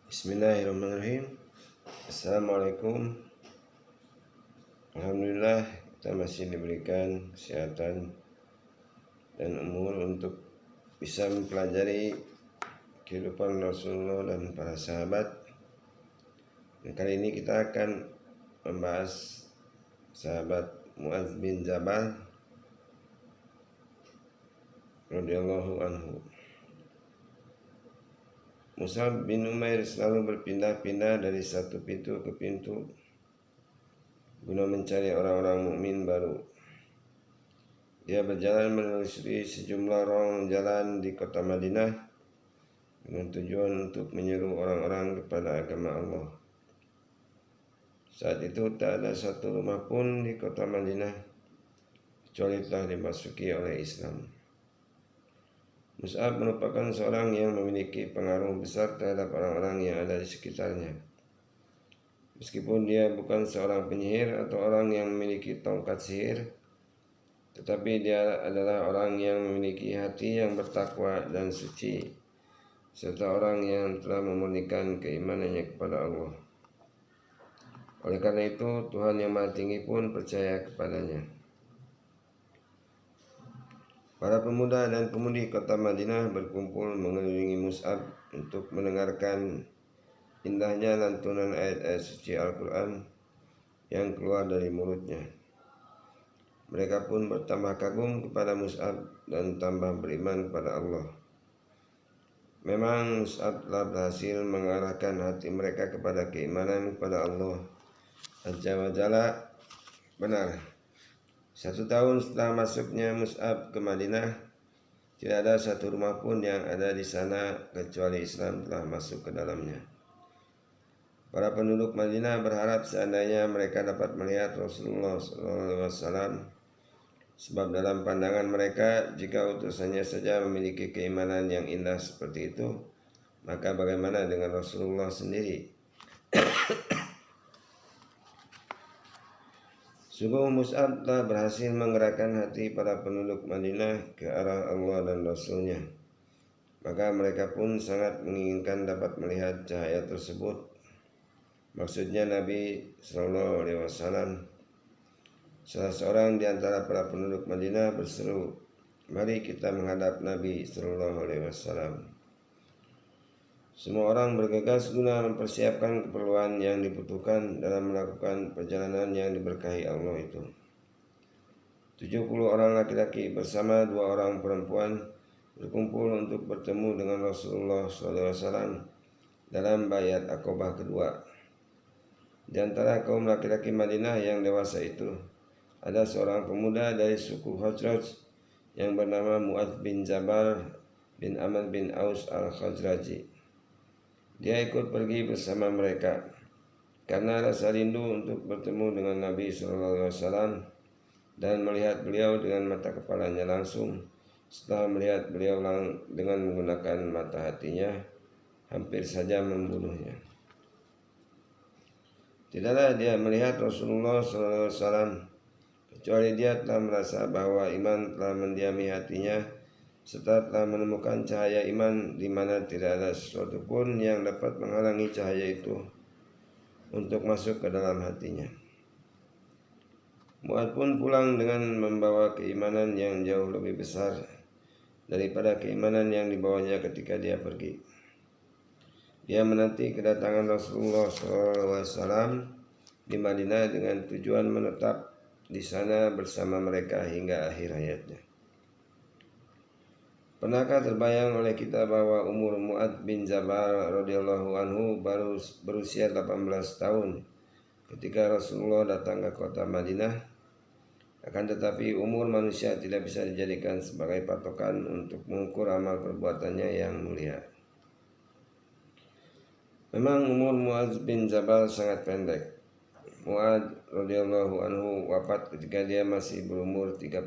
Bismillahirrahmanirrahim. Assalamualaikum. Alhamdulillah kita masih diberikan kesehatan dan umur untuk bisa mempelajari kehidupan Rasulullah dan para sahabat. Dan kali ini kita akan membahas sahabat Mu'adz bin Jabal radhiyallahu anhu. Mus'ab bin Umair selalu berpindah-pindah dari satu pintu ke pintu guna mencari orang-orang mukmin baru. Dia berjalan menelusuri sejumlah lorong jalan di kota Madinah dengan tujuan untuk menyeru orang-orang kepada agama Allah. Saat itu tak ada satu rumah pun di kota Madinah kecuali telah dimasuki oleh Islam. Mus'ab merupakan seorang yang memiliki pengaruh besar terhadap orang-orang yang ada di sekitarnya. Meskipun dia bukan seorang penyihir atau orang yang memiliki tongkat sihir, tetapi dia adalah orang yang memiliki hati yang bertakwa dan suci, serta orang yang telah memurnikan keimanannya kepada Allah. Oleh karena itu, Tuhan Yang Maha Tinggi pun percaya kepadanya. Para pemuda dan pemudi kota Madinah berkumpul mengelilingi Mus'ab untuk mendengarkan indahnya lantunan ayat-ayat suci Al-Quran yang keluar dari mulutnya. Mereka pun bertambah kagum kepada Mus'ab dan tambah beriman kepada Allah. Memang Mus'ab telah berhasil mengarahkan hati mereka kepada keimanan kepada Allah Azza wa Jalla. Benar, 1 tahun setelah masuknya Mus'ab ke Madinah, tidak ada satu rumah pun yang ada di sana kecuali Islam telah masuk ke dalamnya. Para penduduk Madinah berharap seandainya mereka dapat melihat Rasulullah SAW, sebab dalam pandangan mereka, jika utusannya saja memiliki keimanan yang indah seperti itu, maka bagaimana dengan Rasulullah sendiri? Sungguh Mus'ab telah berhasil menggerakkan hati para penduduk Madinah ke arah Allah dan Rasulnya. Maka mereka pun sangat menginginkan dapat melihat cahaya tersebut. Maksudnya Nabi SAW. Salah seorang di antara para penduduk Madinah berseru, "Mari kita menghadap Nabi SAW." Semua orang bergegas guna mempersiapkan keperluan yang dibutuhkan dalam melakukan perjalanan yang diberkahi Allah itu. 70 orang laki-laki bersama 2 orang perempuan berkumpul untuk bertemu dengan Rasulullah SAW dalam Baiat Aqabah kedua. Di antara kaum laki-laki Madinah yang dewasa itu, ada seorang pemuda dari suku Khazraj yang bernama Mu'adz bin Jabal bin Amr bin Aus al-Khazraji. Dia ikut pergi bersama mereka karena rasa rindu untuk bertemu dengan Nabi SAW dan melihat beliau dengan mata kepalanya langsung. Setelah melihat beliau dengan menggunakan mata hatinya, hampir saja membunuhnya. Tidaklah dia melihat Rasulullah SAW, kecuali dia telah merasa bahwa iman telah mendiami hatinya, serta telah menemukan cahaya iman di mana tidak ada sesuatu pun yang dapat menghalangi cahaya itu untuk masuk ke dalam hatinya. Mu'adz pun pulang dengan membawa keimanan yang jauh lebih besar daripada keimanan yang dibawanya ketika dia pergi. Dia menanti kedatangan Rasulullah SAW di Madinah dengan tujuan menetap di sana bersama mereka hingga akhir hayatnya. Pernahkah terbayang oleh kita bahwa umur Mu'adz bin Jabal radhiyallahu anhu baru berusia 18 tahun ketika Rasulullah datang ke kota Madinah? Akan tetapi umur manusia tidak bisa dijadikan sebagai patokan untuk mengukur amal perbuatannya yang mulia. Memang umur Mu'adz bin Jabal sangat pendek. Mu'adz radhiyallahu anhu wafat ketika dia masih berumur 38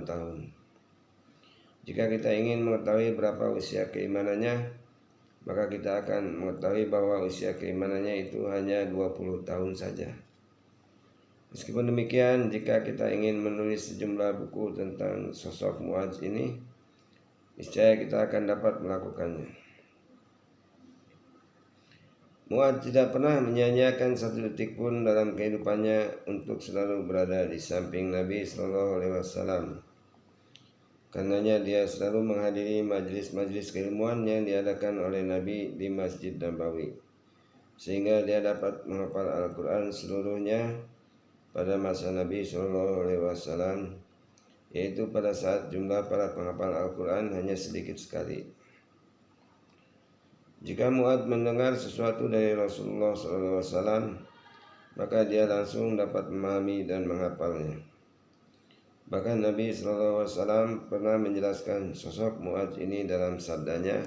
tahun. Jika kita ingin mengetahui berapa usia keimanannya, maka kita akan mengetahui bahwa usia keimanannya itu hanya 20 tahun saja. Meskipun demikian, jika kita ingin menulis sejumlah buku tentang sosok Mu'adz ini, niscaya kita akan dapat melakukannya. Mu'adz tidak pernah menyia-nyiakan satu detik pun dalam kehidupannya untuk selalu berada di samping Nabi Sallallahu Alaihi Wasallam. Karenanya dia selalu menghadiri majelis-majelis keilmuan yang diadakan oleh Nabi di Masjid Nabawi, sehingga dia dapat menghafal Al-Quran seluruhnya pada masa Nabi Sallallahu Alaihi Wasallam, yaitu pada saat jumlah para penghafal Al-Quran hanya sedikit sekali. Jika Mu'adz mendengar sesuatu dari Rasulullah SAW, maka dia langsung dapat memahami dan menghafalnya. Bahkan Nabi SAW pernah menjelaskan sosok Mu'adz ini dalam sabdanya,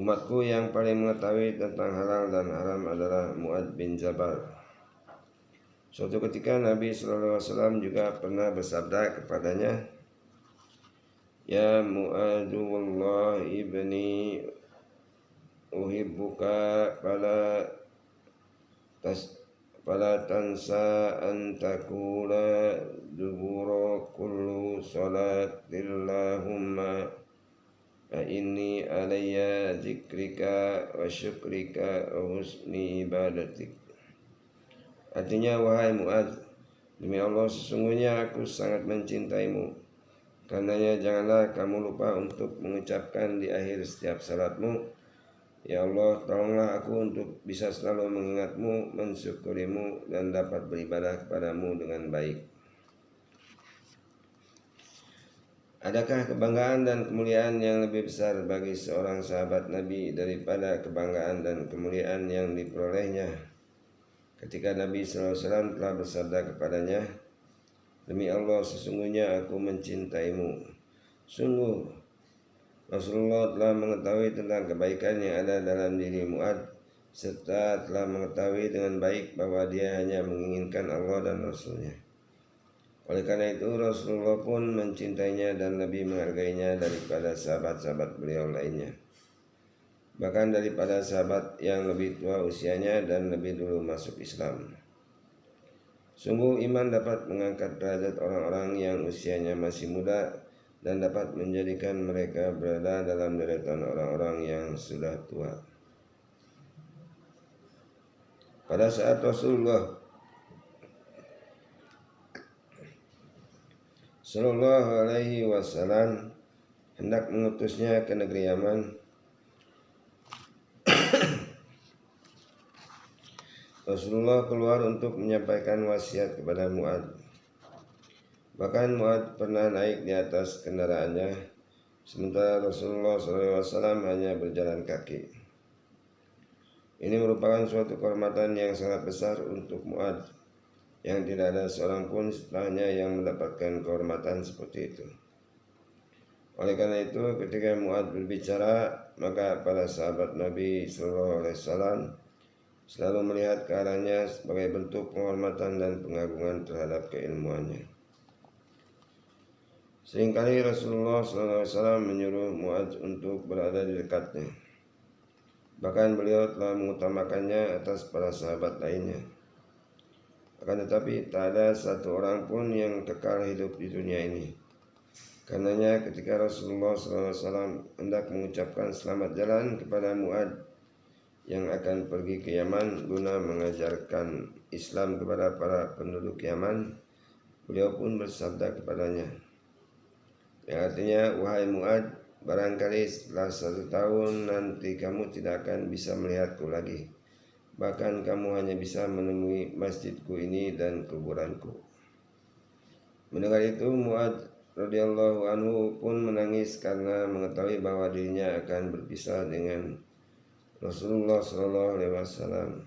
"Umatku yang paling mengetahui tentang halal dan haram adalah Mu'adz bin Jabal." Suatu ketika Nabi SAW juga pernah bersabda kepadanya, "Ya Mu'adz, wallahi ibni uhibbuka fala tansa an taqula dubura kullu salatillahumma fa inni alayya zikrika wa syukrika wa husni ibadatik." Artinya, wahai Mu'adz, demi Allah sesungguhnya aku sangat mencintaimu. Karenanya janganlah kamu lupa untuk mengucapkan di akhir setiap salatmu, "Ya Allah, tolonglah aku untuk bisa selalu mengingatmu, mensyukurimu, dan dapat beribadah kepadamu dengan baik." Adakah kebanggaan dan kemuliaan yang lebih besar bagi seorang sahabat Nabi daripada kebanggaan dan kemuliaan yang diperolehnya ketika Nabi SAW telah bersabda kepadanya, "Demi Allah, sesungguhnya aku mencintaimu." Sungguh Rasulullah telah mengetahui tentang kebaikan yang ada dalam diri Mu'adz, serta telah mengetahui dengan baik bahwa dia hanya menginginkan Allah dan Rasulnya. Oleh karena itu Rasulullah pun mencintainya dan lebih menghargainya daripada sahabat-sahabat beliau lainnya, bahkan daripada sahabat yang lebih tua usianya dan lebih dulu masuk Islam. Sungguh iman dapat mengangkat derajat orang-orang yang usianya masih muda dan dapat menjadikan mereka berada dalam deretan orang-orang yang sudah tua. Pada saat Rasulullah Sallallahu Alaihi Wasallam hendak mengutusnya ke negeri Yaman, Rasulullah keluar untuk menyampaikan wasiat kepada Mu'adz. Bahkan Mu'adz pernah naik di atas kendaraannya, sementara Rasulullah SAW hanya berjalan kaki. Ini merupakan suatu kehormatan yang sangat besar untuk Mu'adz, yang tidak ada seorang pun setelahnya yang mendapatkan kehormatan seperti itu. Oleh karena itu, ketika Mu'adz berbicara, maka para sahabat Nabi SAW selalu melihat ke arahnya sebagai bentuk penghormatan dan pengagungan terhadap keilmuannya. Seringkali Rasulullah SAW menyuruh Mu'adz untuk berada di dekatnya. Bahkan beliau telah mengutamakannya atas para sahabat lainnya. Akan tetapi tak ada satu orang pun yang kekal hidup di dunia ini. Karenanya ketika Rasulullah SAW hendak mengucapkan selamat jalan kepada Mu'adz yang akan pergi ke Yaman guna mengajarkan Islam kepada para penduduk Yaman, beliau pun bersabda kepadanya, yang artinya, "Wahai Mu'adz, barangkali setelah 1 tahun nanti kamu tidak akan bisa melihatku lagi. Bahkan kamu hanya bisa menemui masjidku ini dan kuburanku." Mendengar itu Mu'adz radhiyallahu anhu pun menangis karena mengetahui bahwa dirinya akan berpisah dengan Rasulullah SAW.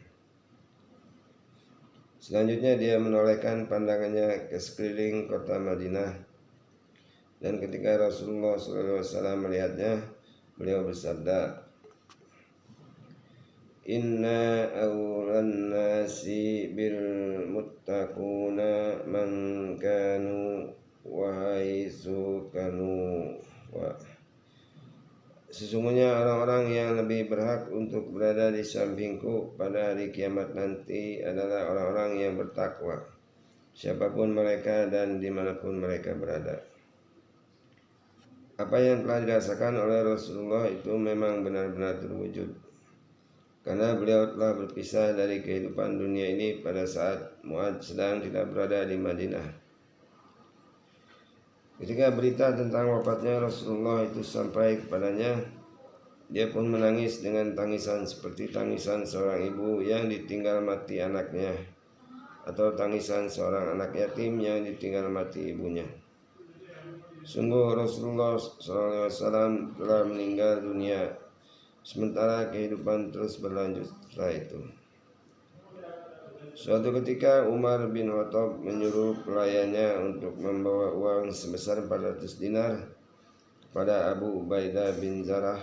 Selanjutnya dia menolehkan pandangannya ke sekeliling kota Madinah. Dan ketika Rasulullah SAW melihatnya, beliau bersabda, "Inna awlan nasi bil muttaquna man kanu wa haitsu kanu wa." Sesungguhnya orang-orang yang lebih berhak untuk berada di sampingku pada hari kiamat nanti adalah orang-orang yang bertakwa, siapapun mereka dan dimanapun mereka berada. Apa yang telah dirasakan oleh Rasulullah itu memang benar-benar terwujud. karena beliau telah berpisah dari kehidupan dunia ini pada saat Mu'adz sedang tidak berada di Madinah. Ketika berita tentang wafatnya Rasulullah itu sampai kepadanya, dia pun menangis dengan tangisan seperti tangisan seorang ibu yang ditinggal mati anaknya, atau tangisan seorang anak yatim yang ditinggal mati ibunya. Sungguh Rasulullah SAW telah meninggal dunia, sementara kehidupan terus berlanjut setelah itu. Suatu ketika Umar bin Khattab menyuruh pelayannya untuk membawa uang sebesar 400 dinar kepada Abu Ubaidah bin Jarrah.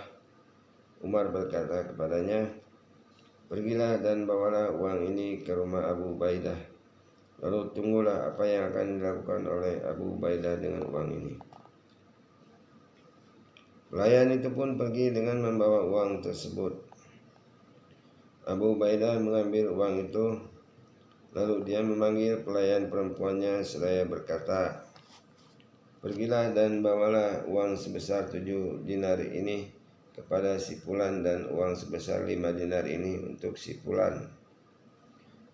Umar berkata kepadanya, "Pergilah dan bawalah uang ini ke rumah Abu Ubaidah. Lalu tunggulah apa yang akan dilakukan oleh Abu Ubaidah dengan uang ini." Pelayan itu pun pergi dengan membawa uang tersebut. Abu Ubaidah mengambil uang itu, lalu dia memanggil pelayan perempuannya seraya berkata, "Pergilah dan bawalah uang sebesar 7 dinar ini kepada si Fulan dan uang sebesar 5 dinar ini untuk si Fulan."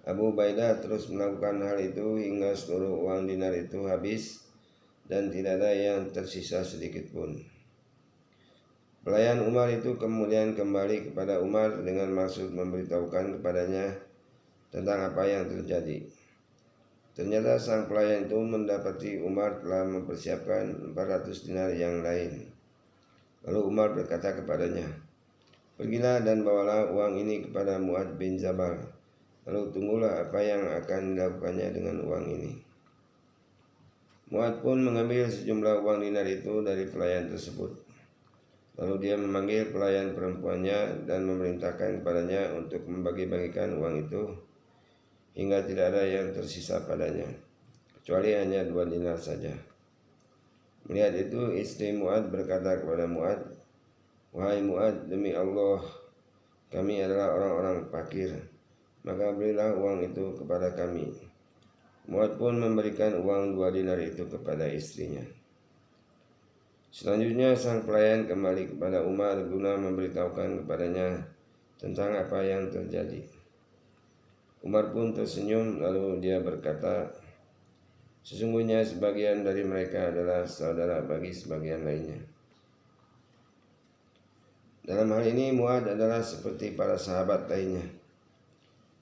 Abu Ubaidah terus melakukan hal itu hingga seluruh uang dinar itu habis dan tidak ada yang tersisa sedikit pun. Pelayan Umar itu kemudian kembali kepada Umar dengan maksud memberitahukan kepadanya tentang apa yang terjadi. Ternyata sang pelayan itu mendapati Umar telah mempersiapkan 400 dinar yang lain. Lalu Umar berkata kepadanya, "Pergilah dan bawalah uang ini kepada Mu'adz bin Jabal. Lalu tunggulah apa yang akan dilakukannya dengan uang ini." Mu'adz pun mengambil sejumlah uang dinar itu dari pelayan tersebut. Lalu dia memanggil pelayan perempuannya dan memerintahkan kepadanya untuk membagi-bagikan uang itu hingga tidak ada yang tersisa padanya, kecuali hanya 2 dinar saja. Melihat itu, istri Mu'adz berkata kepada Mu'adz, "Wahai Mu'adz, demi Allah, kami adalah orang-orang fakir, maka berilah uang itu kepada kami." Mu'adz pun memberikan uang 2 dinar itu kepada istrinya. Selanjutnya sang pelayan kembali kepada Umar guna memberitahukan kepadanya tentang apa yang terjadi. Umar pun tersenyum, lalu dia berkata, "Sesungguhnya sebagian dari mereka adalah saudara bagi sebagian lainnya." Dalam hal ini Mu'adz adalah seperti para sahabat lainnya.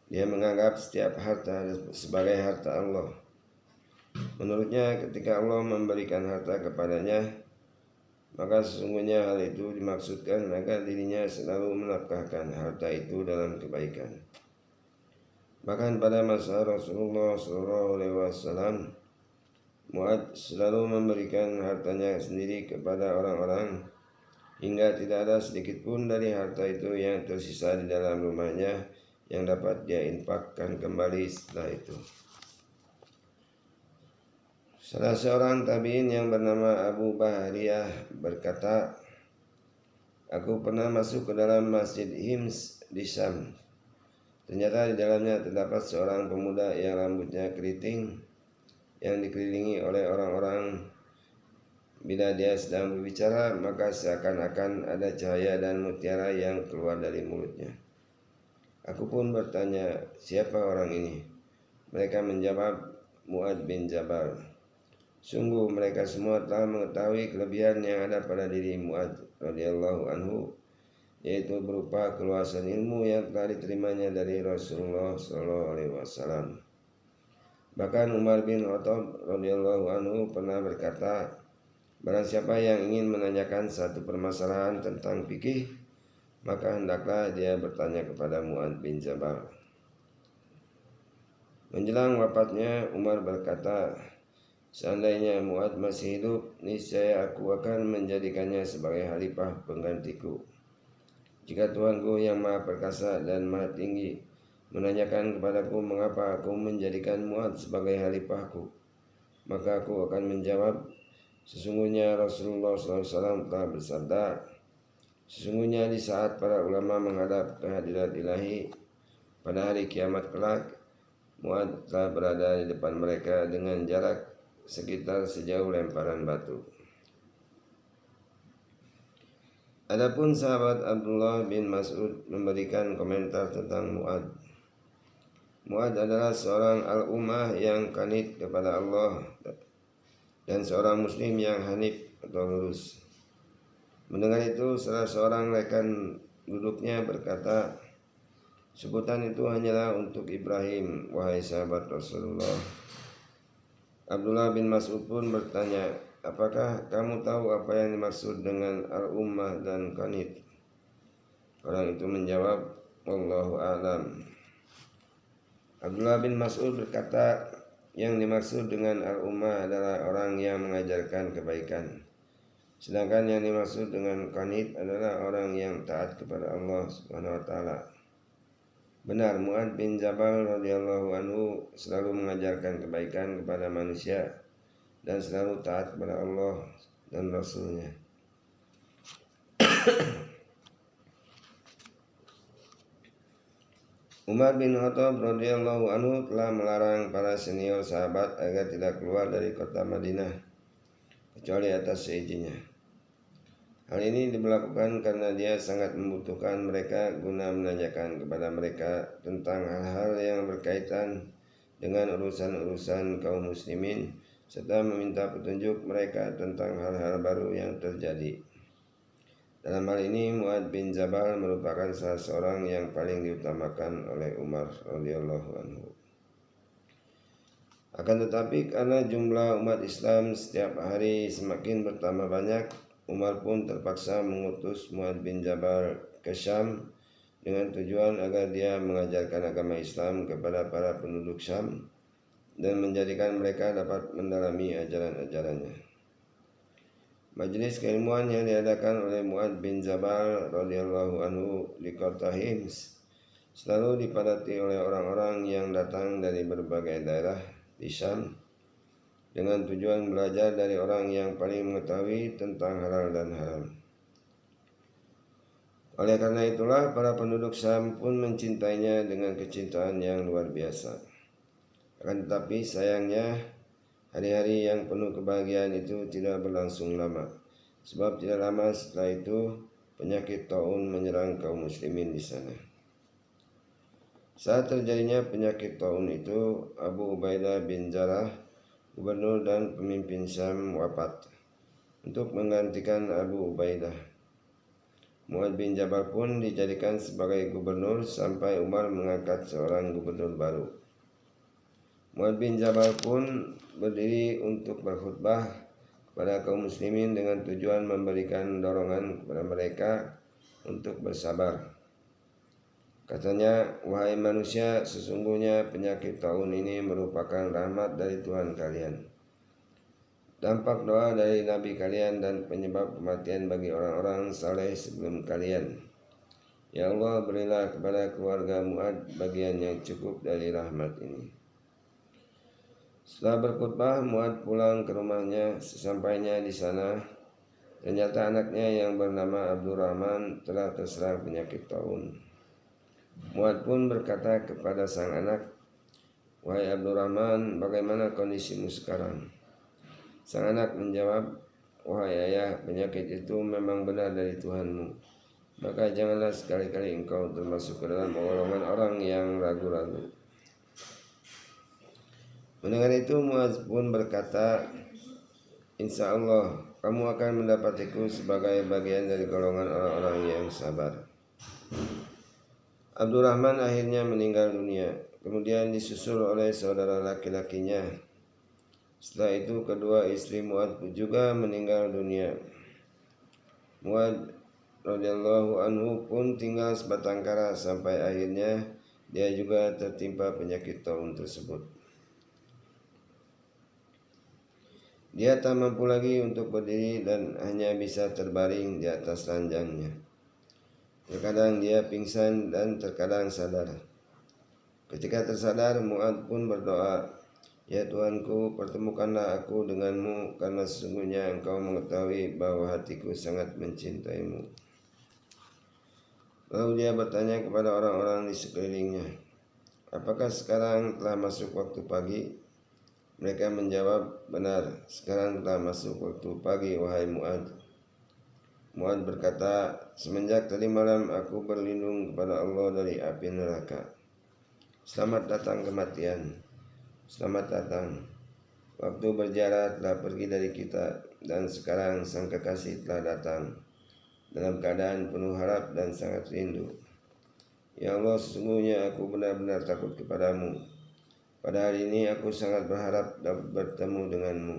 Dia menganggap setiap harta sebagai harta Allah. Menurutnya ketika Allah memberikan harta kepadanya, maka sesungguhnya hal itu dimaksudkan agar dirinya selalu menafkahkan harta itu dalam kebaikan. Bahkan pada masa Rasulullah SAW, Mu'adz selalu memberikan hartanya sendiri kepada orang-orang hingga tidak ada sedikit pun dari harta itu yang tersisa di dalam rumahnya yang dapat dia infakkan kembali setelah itu. Salah seorang tabi'in yang bernama Abu Bahriyah berkata, "Aku pernah masuk ke dalam Masjid Hims di Syam. Ternyata di dalamnya terdapat seorang pemuda yang rambutnya keriting, yang dikelilingi oleh orang-orang. Bila dia sedang berbicara, maka seakan-akan ada cahaya dan mutiara yang keluar dari mulutnya. Aku pun bertanya, 'Siapa orang ini?' Mereka menjawab, 'Mu'adz bin Jabal.' Sungguh mereka semua telah mengetahui kelebihan yang ada pada diri Mu'adz radhiyallahu anhu, yaitu berupa keluasan ilmu yang telah diterimanya dari Rasulullah SAW. Bahkan Umar bin Khattab radhiyallahu anhu pernah berkata, barang siapa yang ingin menanyakan satu permasalahan tentang fikih, maka hendaklah dia bertanya kepada Mu'adz bin Jabal." Menjelang wafatnya, Umar berkata, "Seandainya Mu'adz masih hidup, niscaya aku akan menjadikannya sebagai khalifah penggantiku. Jika Tuhanku yang Maha Perkasa dan Maha Tinggi menanyakan kepadaku mengapa aku menjadikan Mu'adz sebagai khalifahku, maka aku akan menjawab, sesungguhnya Rasulullah SAW telah bersabda, sesungguhnya di saat para ulama menghadap kehadirat ilahi pada hari kiamat kelak, Mu'adz telah berada di depan mereka dengan jarak sekitar sejauh lemparan batu." Adapun sahabat Abdullah bin Mas'ud memberikan komentar tentang Mu'ad. Mu'ad adalah seorang al-ummah yang qanit kepada Allah dan seorang muslim yang hanif atau lurus. Mendengar itu, salah seorang rekan duduknya berkata, sebutan itu hanyalah untuk Ibrahim, wahai sahabat Rasulullah. Abdullah bin Mas'ud pun bertanya, apakah kamu tahu apa yang dimaksud dengan al-ummah dan qanit? Orang itu menjawab, wallahu a'lam. Abdullah bin Mas'ud berkata, yang dimaksud dengan al-ummah adalah orang yang mengajarkan kebaikan. Sedangkan yang dimaksud dengan qanit adalah orang yang taat kepada Allah Subhanahu wa taala. Benar, Mu'ad bin Jabal radhiyallahu anhu selalu mengajarkan kebaikan kepada manusia dan selalu taat kepada Allah dan Rasul-Nya. Umar bin Khattab radhiyallahu anhu telah melarang para senior sahabat agar tidak keluar dari kota Madinah kecuali atas seizinnya. Hal ini diberlakukan karena dia sangat membutuhkan mereka guna menanyakan kepada mereka tentang hal-hal yang berkaitan dengan urusan-urusan kaum muslimin serta meminta petunjuk mereka tentang hal-hal baru yang terjadi. Dalam hal ini Mu'ad bin Jabal merupakan salah seorang yang paling diutamakan oleh Umar radhiyallahu anhu. Akan tetapi karena jumlah umat Islam setiap hari semakin bertambah banyak, Umar pun terpaksa mengutus Mu'ad bin Jabal ke Syam dengan tujuan agar dia mengajarkan agama Islam kepada para penduduk Syam dan menjadikan mereka dapat mendalami ajaran-ajarannya. Majelis keilmuan yang diadakan oleh Mu'ad bin Jabal radhiyallahu anhu di kota Hims selalu dipadati oleh orang-orang yang datang dari berbagai daerah di Syam dengan tujuan belajar dari orang yang paling mengetahui tentang halal dan haram. Oleh karena itulah para penduduk Syam pun mencintainya dengan kecintaan yang luar biasa. Akan tetapi sayangnya hari-hari yang penuh kebahagiaan itu tidak berlangsung lama, sebab tidak lama setelah itu penyakit taun menyerang kaum muslimin di sana. Saat terjadinya penyakit taun itu, Abu Ubaidah bin Jarrah, gubernur dan pemimpin Syam, wafat. Untuk menggantikan Abu Ubaidah, Mu'ad bin Jabal pun dijadikan sebagai gubernur sampai Umar mengangkat seorang gubernur baru. Mu'ad bin Jabal pun berdiri untuk berkhutbah kepada kaum muslimin dengan tujuan memberikan dorongan kepada mereka untuk bersabar. Katanya, wahai manusia, sesungguhnya penyakit taun ini merupakan rahmat dari Tuhan kalian, dampak doa dari Nabi kalian dan penyebab kematian bagi orang-orang saleh sebelum kalian. Ya Allah, berilah kepada keluarga Mu'ad bagian yang cukup dari rahmat ini. Setelah berkhutbah, Mu'ad pulang ke rumahnya. Sesampainya di sana, ternyata anaknya yang bernama Abdurrahman telah terserang penyakit taun. Mu'ad pun berkata kepada sang anak, wahai Abdurrahman, bagaimana kondisimu sekarang? Sang anak menjawab, wahai ayah, penyakit itu memang benar dari Tuhanmu, maka janganlah sekali-kali engkau termasuk ke dalam golongan orang yang ragu-ragu. Mendengar itu Mu'ad pun berkata, insya Allah kamu akan mendapatiku sebagai bagian dari golongan orang-orang yang sabar. Abdurrahman akhirnya meninggal dunia, kemudian disusul oleh saudara laki-lakinya. Setelah itu kedua istri Mu'ad juga meninggal dunia. Mu'ad radhiyallahu anhu pun tinggal sebatang kara sampai akhirnya dia juga tertimpa penyakit taun tersebut. Dia tak mampu lagi untuk berdiri dan hanya bisa terbaring di atas ranjangnya. Terkadang dia pingsan dan terkadang sadar. Ketika tersadar, Mu'ad pun berdoa, ya Tuhanku, pertemukanlah aku denganmu, karena sesungguhnya engkau mengetahui bahwa hatiku sangat mencintaimu. Lalu dia bertanya kepada orang-orang di sekelilingnya, apakah sekarang telah masuk waktu pagi? Mereka menjawab, benar, sekarang telah masuk waktu pagi, wahai Mu'ad. Mu'adz berkata, semenjak tadi malam aku berlindung kepada Allah dari api neraka. Selamat datang kematian, selamat datang. Waktu berjarak telah pergi dari kita, dan sekarang sang kekasih telah datang dalam keadaan penuh harap dan sangat rindu. Ya Allah, sesungguhnya aku benar-benar takut kepadamu. Pada hari ini aku sangat berharap dapat bertemu denganmu.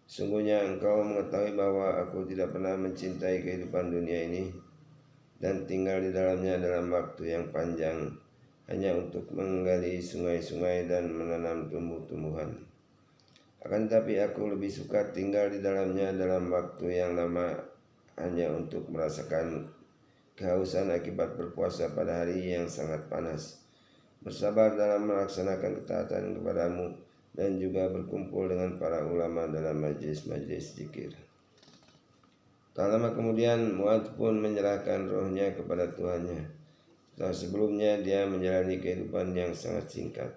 Sungguhnya engkau mengetahui bahwa aku tidak pernah mencintai kehidupan dunia ini dan tinggal di dalamnya dalam waktu yang panjang hanya untuk menggali sungai-sungai dan menanam tumbuh-tumbuhan. Akan tetapi aku lebih suka tinggal di dalamnya dalam waktu yang lama hanya untuk merasakan kehausan akibat berpuasa pada hari yang sangat panas, bersabar dalam melaksanakan ketaatan kepadamu, dan juga berkumpul dengan para ulama dalam majlis-majlis zikir. Tak lama kemudian Mu'adz pun menyerahkan rohnya kepada Tuhannya. Setelah sebelumnya dia menjalani kehidupan yang sangat singkat.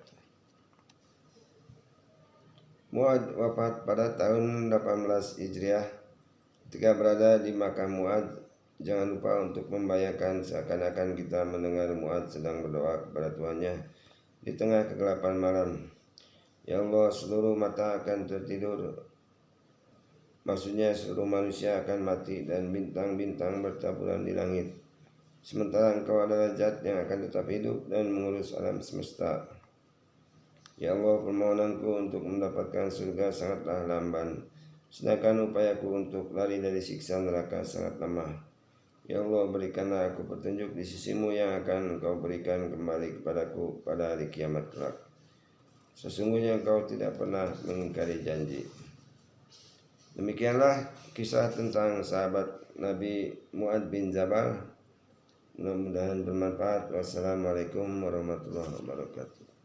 Mu'adz wafat pada tahun 18 Hijriah. Ketika berada di makam Mu'adz, jangan lupa untuk membayangkan seakan-akan kita mendengar Mu'adz sedang berdoa kepada Tuhannya di tengah kegelapan malam. Ya Allah, seluruh mata akan tertidur. Maksudnya seluruh manusia akan mati dan bintang-bintang bertaburan di langit. Sementara Engkau adalah Zat yang akan tetap hidup dan mengurus alam semesta. Ya Allah, permohonanku untuk mendapatkan surga sangatlah lamban, sedangkan upayaku untuk lari dari siksa neraka sangat lemah. Ya Allah, berikanlah aku petunjuk di sisimu yang akan Engkau berikan kembali kepadaku pada hari kiamat kelak. Sesungguhnya Engkau tidak pernah mengingkari janji. Demikianlah kisah tentang sahabat Nabi Mu'adz bin Jabal. Mudah-mudahan bermanfaat. Wassalamualaikum warahmatullahi wabarakatuh.